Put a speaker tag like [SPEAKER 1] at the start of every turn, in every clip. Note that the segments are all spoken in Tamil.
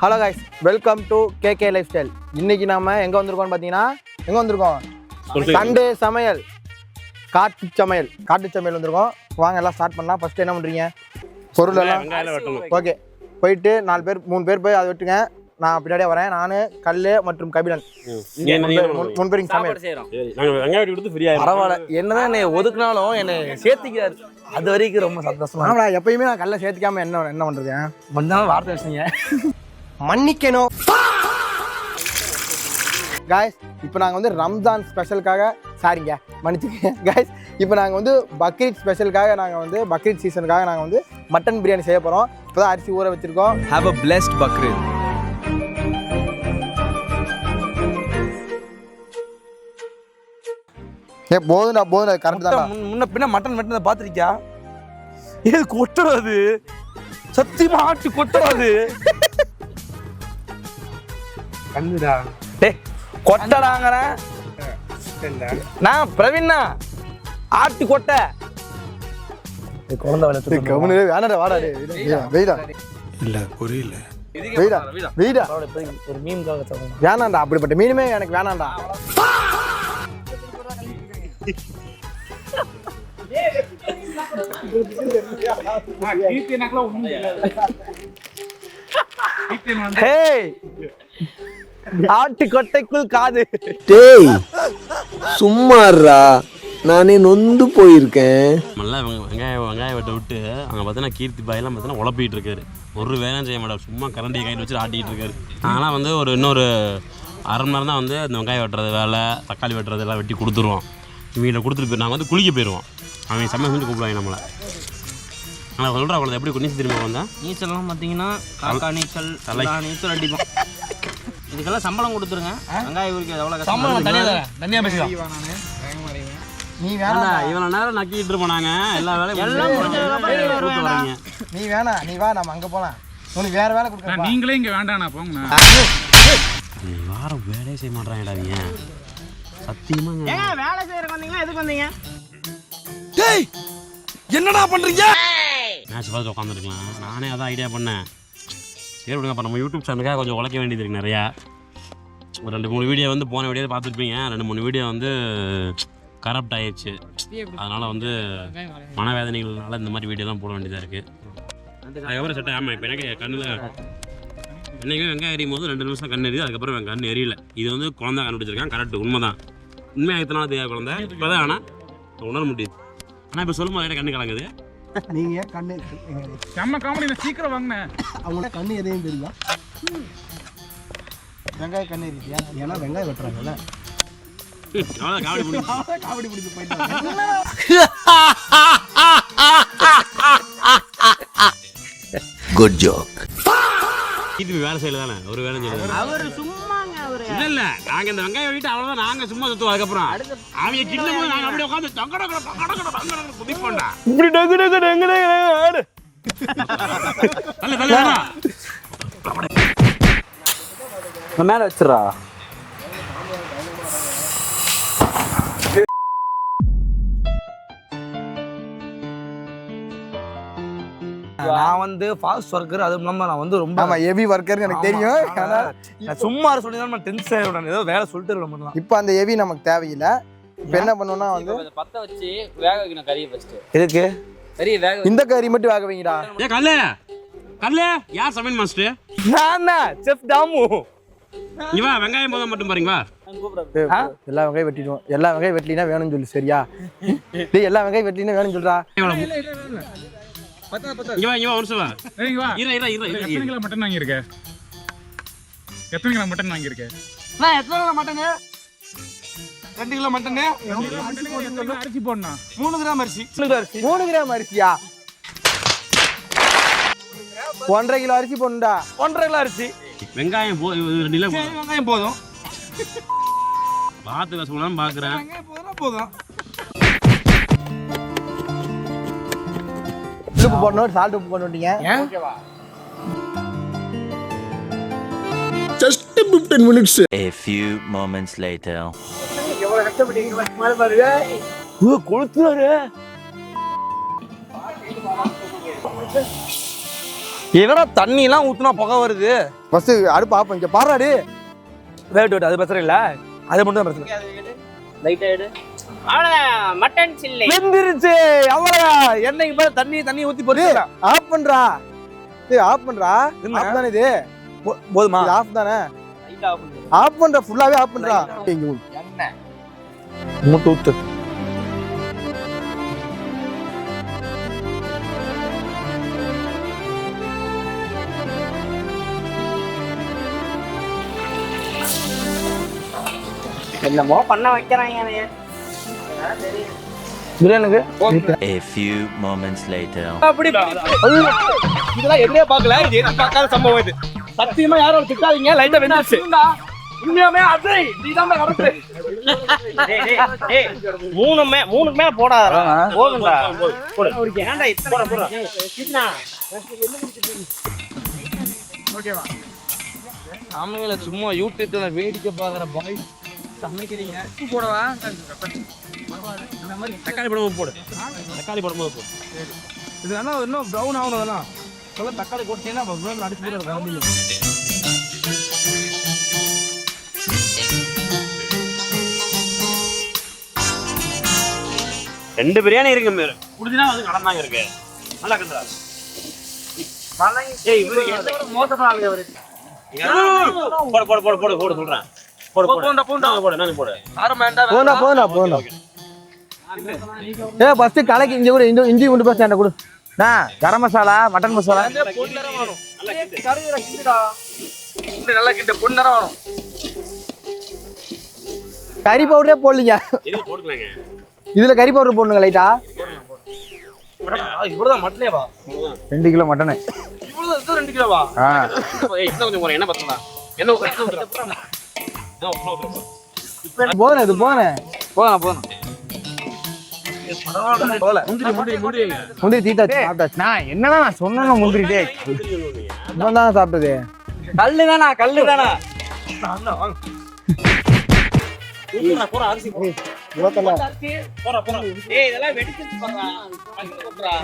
[SPEAKER 1] Hello guys, welcome to KK life style. இன்னைக்கு நாம எங்கே வந்திருக்கோம்னு பார்த்தீங்கன்னா சண்டே சமையல், காட்டு சமையல் வந்திருக்கோம். வாங்க எல்லாம் ஸ்டார்ட் பண்ணலாம். ஃபர்ஸ்ட் என்ன பண்ணுறீங்க? பொருள் எல்லாம் ஓகே, போயிட்டு 3 பேர் போய் அதை விட்டுங்க. நான் பின்னாடியே வரேன். நான் கல் மற்றும் கபிலன் முன்பெரிங் சமையல்.
[SPEAKER 2] பரவாயில்ல, என்னதான் என்னை ஒதுக்குனாலும் என்னை சேர்த்துக்கிறாரு, அது வரைக்கும் ரொம்ப சந்தோஷமா.
[SPEAKER 1] ஆமாடா, எப்பயுமே நான் கல்லை சேர்த்துக்காம என்ன பண்றது?
[SPEAKER 2] கொஞ்சம் வார்த்தை வச்சுங்க,
[SPEAKER 1] மன்னிக்கணும் காய்ஸ். இப்போ நாங்கள் வந்து ரம்ஜான் ஸ்பெஷலுக்காக சாரிங்க மன்னிச்சுக்கங்க காய்ஸ். இப்போ நாங்கள் வந்து பக்ரீத் ஸ்பெஷலுக்காக பக்ரீத் சீசனுக்காக நாங்கள் வந்து மட்டன் பிரியாணி செய்ய போகிறோம். இப்போ தான் அரிசி ஊற வச்சுருக்கோம்.
[SPEAKER 3] Have a blessed Bakrid.
[SPEAKER 1] போதும் கரெக்ட் தான்.
[SPEAKER 2] முன்ன பின்ன மட்டன் வெட்டினதை பார்த்துருக்கியா? இது கொட்டுறது சத்தியமா ஆட்டு கொட்டுறது கண்ணுடா. டேய் கொட்டடாங்கறேன் நான் பிரவீன்னா, ஆட்டு கொட்டை குழந்தை வளர்த்து
[SPEAKER 1] கவனே வேணாடா. வாடா வெயிடா
[SPEAKER 3] இல்ல புரியல.
[SPEAKER 1] வெயிடா
[SPEAKER 2] ஒரு மீனுக்காக சொல்றேன்.
[SPEAKER 1] வேணாண்டா, அப்படிப்பட்ட மீனுமே எனக்கு வேணாண்டா.
[SPEAKER 2] ஆட்டு கொட்டைக்குள் காது.
[SPEAKER 4] டேய் சும்மாறா, நானே நொந்து போயிருக்கேன்.
[SPEAKER 5] நல்லா வெங்காயம் வெட்ட விட்டு அங்கே பார்த்தீங்கன்னா கீர்த்தி பாயெல்லாம் பார்த்தீங்கன்னா உழப்பிட்டு இருக்காரு. ஒரு வேலையும் செய்ய மாட்டார், சும்மா கரண்டியை கையில் வச்சு ஆட்டிகிட்டு இருக்காரு. ஆனால் வந்து இன்னொரு அரை மணி நேரம் தான் வந்து அந்த வெங்காயம் வெட்டுறது வேலை, தக்காளி வெட்டுறது எல்லாம் வெட்டி கொடுத்துருவோம். வீட்டில் கொடுத்துட்டு போய் நாங்கள் வந்து குளிக்க போயிடுவோம். அவங்க சமையல் செஞ்சு கூப்பிடுவாங்க நம்மளை. ஆனால் சொல்கிறா குழந்தை எப்படி நீச்சல் திரும்ப வந்தேன்?
[SPEAKER 6] நீச்சல்லாம் பார்த்தீங்கன்னா காக்கா நீச்சல், நீச்சல் அடிப்போம். இதுக்கெல்லாம் சம்பளம் கொடுத்துருங்க. வெங்காயம் உரிக்க எவ்வளோ
[SPEAKER 2] சம்பளம் தனியாக பேசிக்கலாம்.
[SPEAKER 1] நீ வேணா,
[SPEAKER 5] இவ்வளோ நேரம் நக்கிட்டு இருப்போம் நாங்கள். எல்லா வேலையும்
[SPEAKER 1] நீ வேணா, நீ வா, நம்ம அங்கே போகலாம். உனக்கு வேற வேலை கொடுக்க.
[SPEAKER 7] நீங்களே இங்கே வேண்டாண்ணா, போங்கண்ணா.
[SPEAKER 5] யாரும் வேலையே செய்ய மாட்டாங்கடாங்க சத்தியமாங்க.
[SPEAKER 6] வேலை செய்யறதுக்கு வந்தீங்களா? எதுக்கு வந்தீங்க?
[SPEAKER 2] டேய் என்னடா பண்றீங்க?
[SPEAKER 5] மேட்ச் பார்த்து உட்காந்துருக்கலாம். நானே அதான் ஐடியா பண்ணேன். சரி விடுங்க, அப்போ நம்ம யூடியூப் சேனலுக்காக கொஞ்சம் உழைக்க வேண்டியது இருக்குது நிறையா. ஒரு 2-3 வீடியோ வந்து போன வீடியோ பார்த்துருப்பீங்க. 2-3 வீடியோ வந்து கரப்ட் ஆயிடுச்சு. அதனால் வந்து மனவேதனைகள்னால இந்த மாதிரி வீடியோலாம் போட வேண்டியதாக இருக்குது. அதுக்கப்புறம் செட் ஆமாம். இப்போ எனக்கு கண்ணில் என்றைக்குமே வெங்காயம் எரியும் போது 2 நிமிஷம் கண் எரியுது. அதுக்கப்புறம் என் கண் எரியல. இது வந்து குழந்தை கண்டுபிடிச்சிருக்கான். கரெக்ட், உண்மை தான். உண்மையாக எத்தனாலும் தெரியாது குழந்தை இப்போ தான். ஆனால் உணர முடியுது. ஆனால் இப்போ சொல்லும் போது கண்ணு கலங்குது.
[SPEAKER 1] நீங்கள் கண்ணு
[SPEAKER 7] செம்ம காமெடி, சீக்கிரம் வாங்கினேன்.
[SPEAKER 1] அவங்களோட கண்ணு எதையும் தெரியுமா? வெங்காயம் கண்ணு இருக்கியா? ஏன்னா வெங்காயம் வெட்டுறாங்கல்ல. காமெடி பிடிச்சி போயிட்டு
[SPEAKER 4] குட் ஜோக்.
[SPEAKER 5] இது வேலை செய்யல தானே, ஒரு வேலை செய்யல.
[SPEAKER 6] அவரு சும்மாங்க, அவரு
[SPEAKER 5] இல்ல நாங்க இந்த வெங்காயம் வெட்டிட்டு அவ்வளவுதான். நாங்க சும்மா சுத்துவோம். அதுக்கப்புறம் அவங்க கிட்ட போது நாங்க அப்படியே உட்காந்து குதிப்போம்டா.
[SPEAKER 2] இப்படி டங்கு ஆடு மேல வச்சிடா. நான் வந்து ஃபாஸ்ட் ஒர்க்கர், அதுவும் இல்லாமல் நான் வந்து ரொம்ப
[SPEAKER 1] ஹெவி ஒர்க்கர்னு எனக்கு தெரியும்.
[SPEAKER 2] நான் சும்மா சொல்லி நான் டென்ஷன் ஆகிவிடணும். ஏதோ வேலை சொல்லிட்டு விட முடியலாம்.
[SPEAKER 1] இப்போ அந்த ஹெவி நமக்கு தேவையில்லை. இப்போ என்ன பண்ணணும்னா வந்து
[SPEAKER 6] பற்ற வச்சு வேக வைக்கணும் கறியை. ஃபர்ஸ்ட்
[SPEAKER 2] எதுக்கு
[SPEAKER 6] கறியை வேக
[SPEAKER 1] இந்த கறி மட்டும் வேக வைங்கடா.
[SPEAKER 5] ஏ கல்லே யார் சமையல் மாஸ்டர்?
[SPEAKER 2] நான் தான் செஃப் தாமு.
[SPEAKER 5] இவா வெங்காயம் போதும் மட்டும் பாருங்க.
[SPEAKER 1] எல்லா வெங்காயம் வெட்டிடுவோம். எல்லா வெங்காயம் வெட்டலினா வேணும்னு சொல்லு, சரியா? டேய் எல்லா வெங்காயம் வெட்டலினா வேணும்னு சொல்றா.
[SPEAKER 5] இவா ஒரு நிமிஷம்
[SPEAKER 7] வா.
[SPEAKER 5] எத்தனை
[SPEAKER 7] கிலோ மட்டன் வாங்கியிருக்க? எத்தனை கிலோ மட்டன் வாங்கியிருக்க?
[SPEAKER 2] நான் எத்தனை கிலோ மட்டனு? 2 கிலோ மட்டனு,
[SPEAKER 7] அரிசி போடணும்.
[SPEAKER 2] 3 கிராம் அரிசி.
[SPEAKER 1] 3 கிராம் அரிசியா? 1.5 கிலோ அரிசி போடணும்டா.
[SPEAKER 2] 1.5 கிலோ அரிசி.
[SPEAKER 5] வெங்காயம் 2 கிலோ
[SPEAKER 2] வெங்காயம் போதும்.
[SPEAKER 5] பார்த்து சொல்லலாம் பார்க்குறேன்.
[SPEAKER 2] போதும்.
[SPEAKER 1] உப்பு போடணும், சால்ட் உப்பு போட்டுட்டீங்க. ஓகேவா?
[SPEAKER 4] Just 15 minutes.
[SPEAKER 8] A few moments later.
[SPEAKER 1] எவ்வளவு கஷ்டப்பட்டீங்க பாருங்க.
[SPEAKER 2] கொளுத்துறாரு. என்னடா தண்ணி எல்லாம் ஊத்துனா புகை வருது.
[SPEAKER 1] ஃபர்ஸ்ட் அடுப்பு ஆஃப் இங்க பாராடி.
[SPEAKER 2] வேட் அது பிரச்சனை இல்ல, அது மட்டும் தான் பிரச்சனை.
[SPEAKER 6] லைட்டா எடு. அவ்வளவுதான் மட்டன் சில்லி
[SPEAKER 2] வெந்திருச்சு. அவ்வளவுதான். எண்ணெய்க்கு மேல தண்ணி ஊத்தி போட்டு
[SPEAKER 1] ஆஃப் பண்றா. டேய் ஆஃப் பண்றா. ஆஃப் தானே இது?
[SPEAKER 2] போதுமா?
[SPEAKER 1] இது ஆஃப் தானே?
[SPEAKER 6] லைட்டா ஆஃப் பண்ணு.
[SPEAKER 1] ஆஃப் பண்றா, ஃபுல்லாவே ஆஃப் பண்றா. இங்க
[SPEAKER 6] எண்ணெய்
[SPEAKER 2] மூட்டு ஊத்து.
[SPEAKER 6] என்னமோ பண்ண வைக்கிறாங்க.
[SPEAKER 2] பிரியாணிக்கு
[SPEAKER 8] A few moments later.
[SPEAKER 2] அப்படி இதெல்லாம் என்னையே பார்க்கல, இது என்ன பார்க்காத சம்பவம் இது. சத்தியமா யாரும் திட்டாதீங்க, லைட்டா வெந்துச்சு. உண்மையாமே அது நீதான் நடத்து.
[SPEAKER 6] மூணுக்கு மேல போடாதடா. போதும்டா. போடு. ஏன்டா இத்தனை போடா. கிட்னா.
[SPEAKER 7] ஓகேவா?
[SPEAKER 6] ஆமாங்கள சும்மா யூடியூப்ல வேடிக்கை பாக்குற பாய் சமைக்கிறீங்க.
[SPEAKER 7] உப்பு போடவா?
[SPEAKER 5] தக்காளி போடும்போது போடு. தக்காளி போடும்போது போடு.
[SPEAKER 2] இது என்ன இன்னும் ப்ரௌன் ஆகணும். அதெல்லாம் சொல்ல தக்காளி போட்டீங்கன்னா ப்ரௌன் அடிச்சு போடுறது.
[SPEAKER 5] ரெண்டு பிரியாணி இருக்கு மேல. குடிச்சினா வந்து கடந்தாங்க இருக்கு. நல்லா கண்டா. ஏய் இவரு
[SPEAKER 6] மோசமா ஆகுது அவரு.
[SPEAKER 5] போடு சொல்றேன். போடு நான் போடு.
[SPEAKER 2] யாரும் வேண்டாம்.
[SPEAKER 1] போனா. ஏய் ஃபர்ஸ்ட் கலக்கி இங்க கூட இஞ்சி கொண்டு போய் சேண்ட கொடு. நான் கரம் மசாலா, மட்டன் மசாலா.
[SPEAKER 2] நல்லா கிட்ட பொன்னரம் வேணும்.
[SPEAKER 1] கறி பவுடரே போடலீங்க.
[SPEAKER 5] இது போடுங்க.
[SPEAKER 1] இதுல கறி பவுடர் போடணுங்க லைட்டா.
[SPEAKER 2] இவ்வளவுதான் மட்டனேவா?
[SPEAKER 1] 2 கிலோ மட்டனு.
[SPEAKER 2] இவ்வளவுதான் 2 கிலோவா?
[SPEAKER 5] ஏய் இன்னும் கொஞ்சம் போறேன். என்ன பத்தலாம்? என்ன
[SPEAKER 1] போனே இது போனே.
[SPEAKER 6] போதும்.
[SPEAKER 1] முந்திரி தீட்டாச்சு சாப்பிட்டாச்சு. நான் என்னன்னா நான் சொன்னேன் முந்திரி. டேய் இவன் தான் சாப்பிட்டது.
[SPEAKER 6] கல்லுதானா
[SPEAKER 5] போற அரிசி போடு. ஏய் இதெல்லாம் வெடிச்சிட்டு போறா.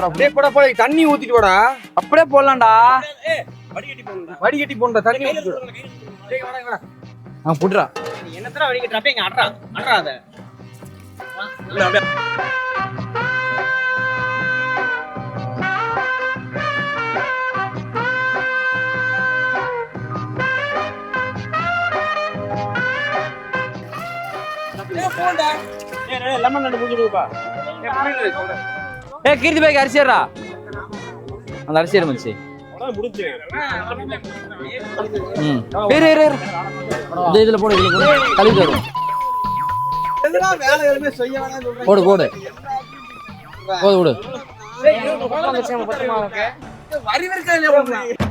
[SPEAKER 2] அப்படியே போட தண்ணி ஊத்திட்டு போடா.
[SPEAKER 6] அப்படியே போடலாம்டா.
[SPEAKER 5] ஏய்
[SPEAKER 2] வடிகட்டி போடுற தண்ணி ஊத்திட்டு போடு.
[SPEAKER 5] டேய் வாடா.
[SPEAKER 1] புட்றா.
[SPEAKER 6] என்னத்தர வடிக்கட்டறப்ப இங்க அட்றா அத.
[SPEAKER 5] இல்ல அப்படியே லெமன் ரெண்டு முடிஞ்சுடுப்பா.
[SPEAKER 6] கீர்த்தி பாய்க்கு அரிசிடுறா. அந்த அரிசி இருந்துச்சு.
[SPEAKER 5] முடிஞ்சு.
[SPEAKER 6] இதுல போடு. கழுவி தரும்.
[SPEAKER 1] வேலை எதுவுமே செய்ய வேணாம்னு சொல்றேன்.
[SPEAKER 6] போடு விடு.
[SPEAKER 2] வரி வரைக்கும்